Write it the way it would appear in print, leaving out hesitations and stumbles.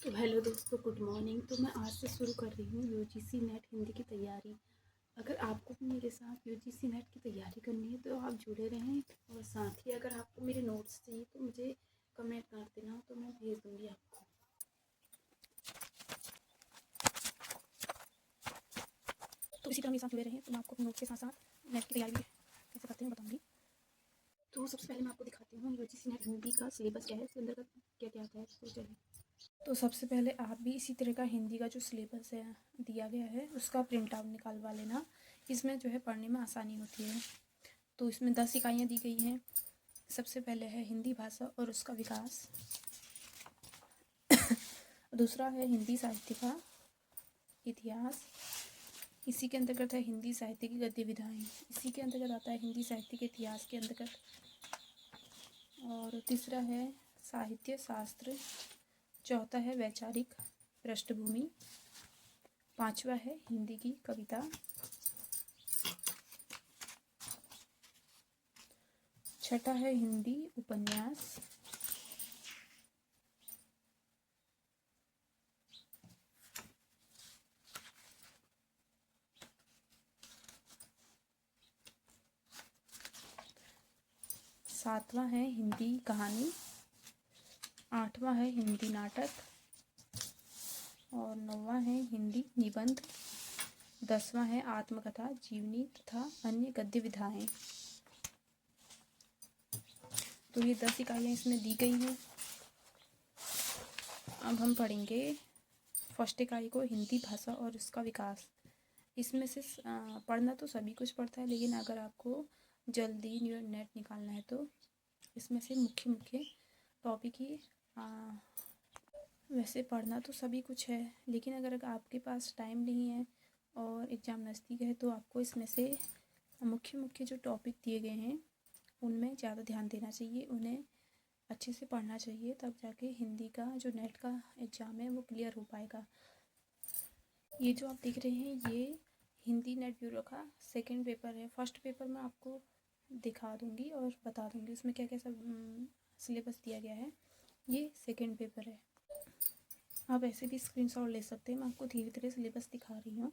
तो हेलो दोस्तों, good morning. तो मैं आज से शुरू कर रही हूँ यूजीसी नेट हिंदी की तैयारी। अगर आपको भी मेरे साथ यूजीसी नेट की तैयारी करनी है तो आप जुड़े रहें, और साथ ही अगर आपको मेरे नोट्स चाहिए तो मुझे कमेंट कर देना, तो मैं भेज दूँगी आपको। तो इसी तरह मेरे साथ जुड़े रहें, तो मैं आपको अपने नोट्स के साथ साथ नेट की तैयारी भी कैसे करते हैं बताऊँगी। तो सबसे पहले मैं आपको दिखाती हूँ यूजीसी नेट हिंदी का सिलेबस क्या है, इसके अंदर क्या क्या आता है। तो चलिए, तो सबसे पहले आप भी इसी तरह का हिंदी का जो सिलेबस है दिया गया है उसका प्रिंट आउट निकालवा लेना। इसमें जो है पढ़ने में आसानी होती है। तो इसमें 10 इकाइयाँ दी गई हैं। सबसे पहले है हिंदी भाषा और उसका विकास। दूसरा है हिंदी साहित्य का इतिहास। इसी के अंतर्गत है हिंदी साहित्य की गद्य विधाएँ। इसी के अंतर्गत आता है हिंदी साहित्य के इतिहास के अंतर्गत। और तीसरा है साहित्य शास्त्र। चौथा है वैचारिक पृष्ठभूमि। पांचवा है हिंदी की कविता। छठा है हिंदी उपन्यास। सातवां है हिंदी कहानी। आठवां है हिंदी नाटक। और नौवां है हिंदी निबंध। 10वां है आत्मकथा, जीवनी तथा अन्य गद्य विधाएँ। तो ये 10 इकाइयाँ इसमें दी गई हैं। अब हम पढ़ेंगे फर्स्ट इकाई को, हिंदी भाषा और उसका विकास। इसमें से पढ़ना तो सभी कुछ पढ़ता है, लेकिन अगर आपको जल्दी नेट निकालना है तो इसमें से मुख्य मुख्य टॉपिक ही वैसे पढ़ना तो सभी कुछ है, लेकिन अगर आपके पास टाइम नहीं है और एग्ज़ाम नज़दीक है तो आपको इसमें से मुख्य मुख्य जो टॉपिक दिए गए हैं उनमें ज़्यादा ध्यान देना चाहिए, उन्हें अच्छे से पढ़ना चाहिए, तब जाके हिंदी का जो नेट का एग्ज़ाम है वो क्लियर हो पाएगा। ये जो आप देख रहे हैं ये हिंदी नेट ब्यूरो का सेकंड पेपर है। फर्स्ट पेपर मैं आपको दिखा दूंगी और बता दूंगी उसमें क्या क्या सब सिलेबस दिया गया है। ये सेकंड पेपर है। आप ऐसे भी स्क्रीनशॉट ले सकते हैं, मैं आपको धीरे धीरे सिलेबस दिखा रही हूँ।